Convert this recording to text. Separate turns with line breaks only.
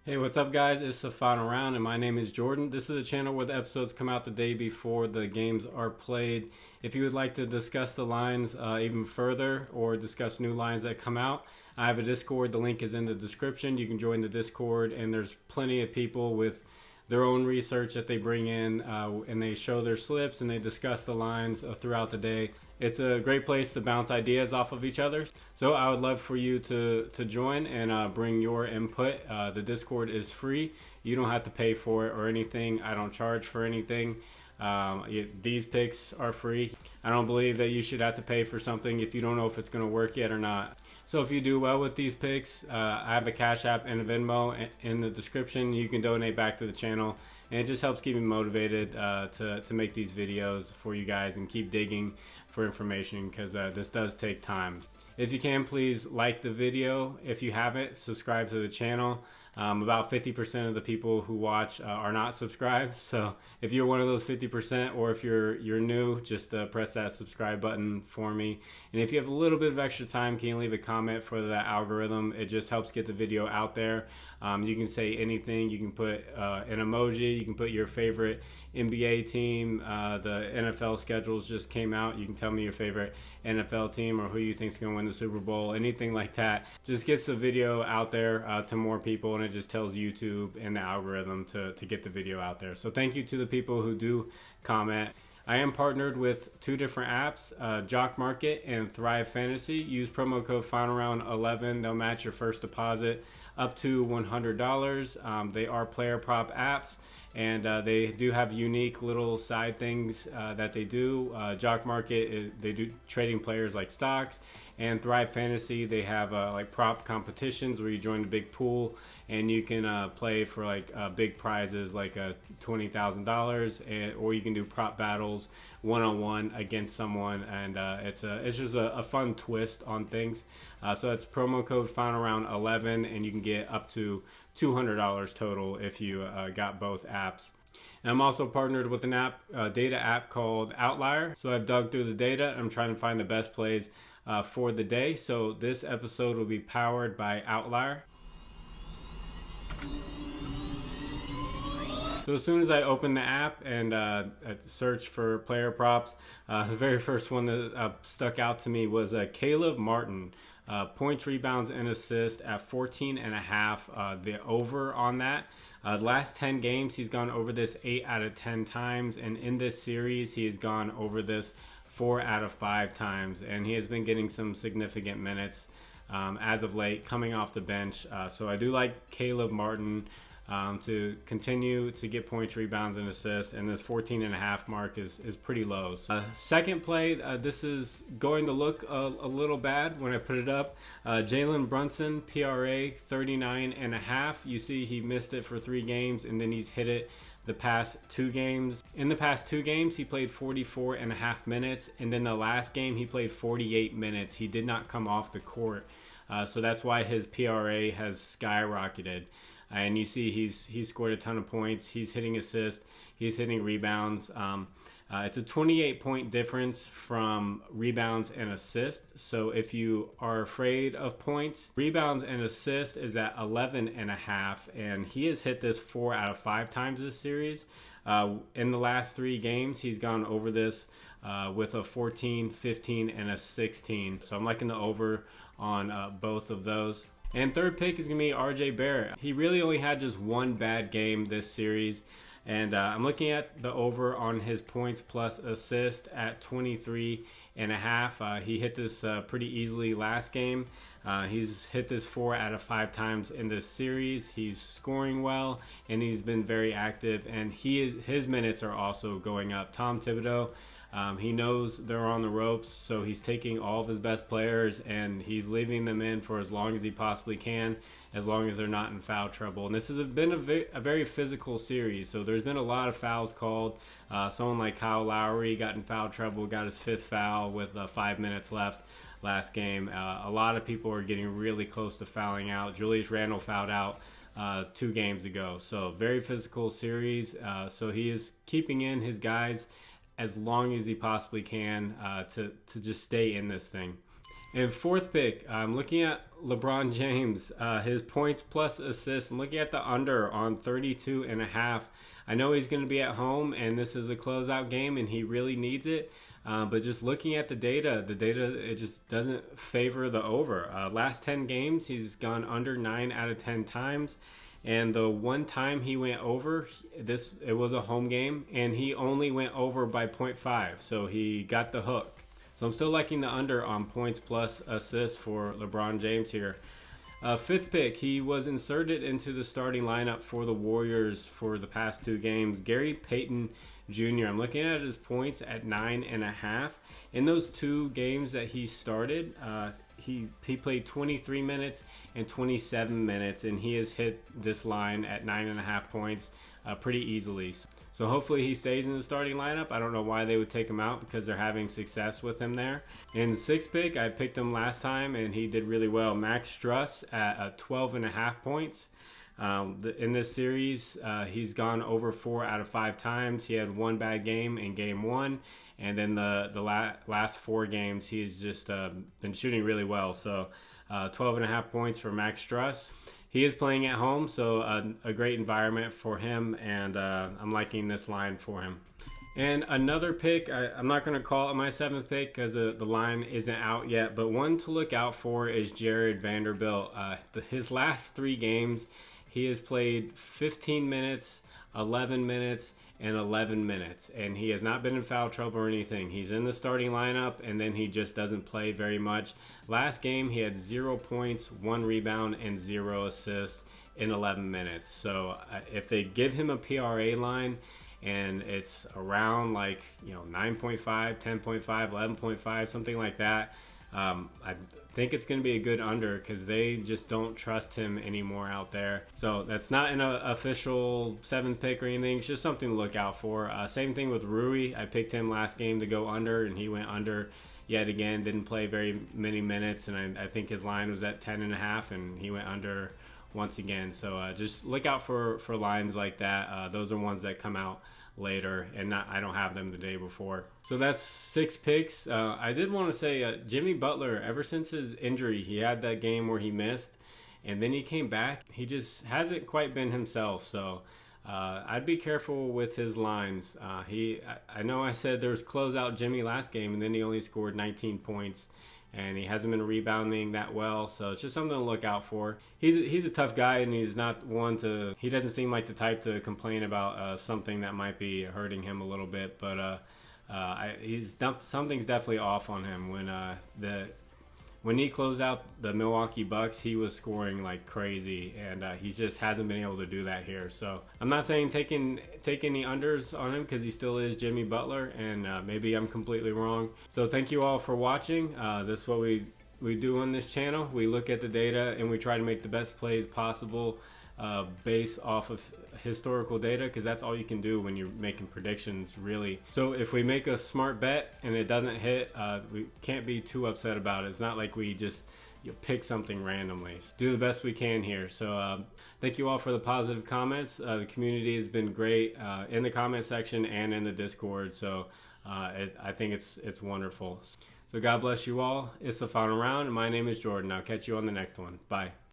Hey, what's up guys? It's the final round and my name is Jordan. This is a channel where the episodes come out the day before the games are played. If you would like to discuss the lines even further or discuss new lines that come out, I have a Discord. The link is in the description. You can join the Discord and there's plenty of people with their own research that they bring in and they show their slips and they discuss the lines throughout the day. It's a great place to bounce ideas off of each other. So I would love for you to join and bring your input. The Discord is free. You don't have to pay for it or anything. I don't charge for anything. These picks are free. I don't believe that you should have to pay for something if you don't know if it's going to work yet or not. So if you do well with these picks, I have a Cash App and a Venmo in the description. You can donate back to the channel, and it just helps keep me motivated to make these videos for you guys and keep digging for information, because this does take time. If you can, please like the video. If you haven't, subscribe to the channel. About 50% of the people who watch are not subscribed. So if you're one of those 50%, or if you're new, just press that subscribe button for me. And if you have a little bit of extra time, can you leave a comment for the algorithm? It just helps get the video out there. You can say anything. You can put an emoji. You can put your favorite NBA team. The NFL schedules just came out. You can tell me your favorite NFL team or who you think is going to win the Super Bowl. Anything like that just gets the video out there to more people, and it just tells YouTube and the algorithm to get the video out there. So thank you to the people who do comment. I am partnered with two different apps, JOCKMKT and Thrive Fantasy. Use promo code FINALROUND11. They'll match your first deposit up to $100. They are player prop apps, and they do have unique little side things that they do. JOCKMKT, they do trading players like stocks, and Thrive Fantasy, they have like prop competitions where you join a big pool and you can play for like big prizes like $20,000, or you can do prop battles one-on-one against someone, and it's just a fun twist on things. So that's promo code FINALROUND11, and you can get up to $200 total if you got both apps. And I'm also partnered with an app, data app called Outlier. So I've dug through the data. I'm trying to find the best plays for the day. So this episode will be powered by Outlier. So as soon as I opened the app and search for player props, the very first one that stuck out to me was Caleb Martin. Points, rebounds, and assists at 14.5. The over on that. The last 10 games, he's gone over this 8 out of 10 times. And in this series, he has gone over this 4 out of 5 times. And he has been getting some significant minutes as of late, coming off the bench. So I do like Caleb Martin to continue to get points, rebounds, and assists, and this 14.5 mark is pretty low. So, second play, this is going to look a little bad when I put it up. Jalen Brunson, PRA 39.5. You see he missed it for 3 games, and then he's hit it the past 2 games. In the past 2 games, he played 44.5 minutes, and then the last game he played 48 minutes. He did not come off the court, so that's why his PRA has skyrocketed. And you see he's scored a ton of points. He's hitting assists. He's hitting rebounds. It's a 28-point difference from rebounds and assists. So if you are afraid of points, rebounds and assists is at 11.5. And he has hit this 4 out of 5 times this series. In the last 3 games, he's gone over this with a 14, 15, and a 16. So I'm liking the over on both of those. And third pick is going to be RJ Barrett. He really only had just 1 bad game this series. And I'm looking at the over on his points plus assist at 23.5. He hit this pretty easily last game. He's hit this 4 out of 5 times in this series. He's scoring well, and he's been very active. And his minutes are also going up. Tom Thibodeau, he knows they're on the ropes, so he's taking all of his best players and he's leaving them in for as long as he possibly can, as long as they're not in foul trouble. And this has been a very physical series, so there's been a lot of fouls called. Someone like Kyle Lowry got in foul trouble, got his 5th foul with 5 minutes left last game. A lot of people are getting really close to fouling out. Julius Randle fouled out 2 games ago. So very physical series. So he is keeping in his guys as long as he possibly can to just stay in this thing. And fourth pick, I'm looking at LeBron James, his points plus assists. I'm looking at the under on 32.5. I know he's going to be at home, and this is a closeout game, and he really needs it. But just looking at the data, it just doesn't favor the over. Last 10 games, he's gone under 9 out of 10 times. And the one time he went over, it was a home game, and he only went over by 0.5. So he got the hook. So I'm still liking the under on points plus assists for LeBron James here. Fifth pick, he was inserted into the starting lineup for the Warriors for the past 2 games. Payton II. I'm looking at his points at 9.5. In those 2 games that he started, he played 23 minutes and 27 minutes, and he has hit this line at 9.5 points pretty easily. So hopefully he stays in the starting lineup. I don't know why they would take him out because they're having success with him there. In sixth pick, I picked him last time, and he did really well. Max Strus at 12.5 points. In this series, he's gone over 4 out of 5 times. He had 1 bad game in game 1. And then the last 4 games, he's just been shooting really well. So 12.5 points for Max Strus. He is playing at home, so a great environment for him, and I'm liking this line for him. And another pick, I'm not going to call it my 7th pick because the line isn't out yet, but one to look out for is Jarred Vanderbilt. His last 3 games, he has played 15 minutes, 11 minutes, and 11 minutes, and he has not been in foul trouble or anything. He's in the starting lineup, and then he just doesn't play very much. Last game, he had 0 points, 1 rebound, and 0 assists in 11 minutes. So if they give him a PRA line, and it's around 9.5, 10.5, 11.5, something like that, I think it's going to be a good under because they just don't trust him anymore out there. So that's not an official 7th pick or anything. It's just something to look out for. Same thing with Rui. I picked him last game to go under, and he went under yet again. Didn't play very many minutes, and I think his line was at 10.5, and he went under once again. So just look out for lines like that. Those are ones that come out later, and I don't have them the day before. So that's 6 picks. I did want to say Jimmy Butler, ever since his injury, he had that game where he missed, and then he came back. He just hasn't quite been himself. So I'd be careful with his lines. I know I said there was closeout Jimmy last game, and then he only scored 19 points. And he hasn't been rebounding that well, so it's just something to look out for. He's a tough guy, and he's not one to. He doesn't seem like the type to complain about something that might be hurting him a little bit. But something's definitely off on him when he closed out the Milwaukee Bucks. He was scoring like crazy, and he just hasn't been able to do that here. So I'm not saying take any unders on him because he still is Jimmy Butler, and maybe I'm completely wrong. So thank you all for watching. This is what we do on this channel. We look at the data and we try to make the best plays possible based off of historical data, because that's all you can do when you're making predictions, really. So if we make a smart bet and it doesn't hit, we can't be too upset about it. It's not like we just pick something randomly. Do the best we can here. So thank you all for the positive comments. The community has been great in the comment section and in the Discord. So I think it's wonderful. So God bless you all. It's the final round, and my name is Jordan. I'll catch you on the next one. Bye.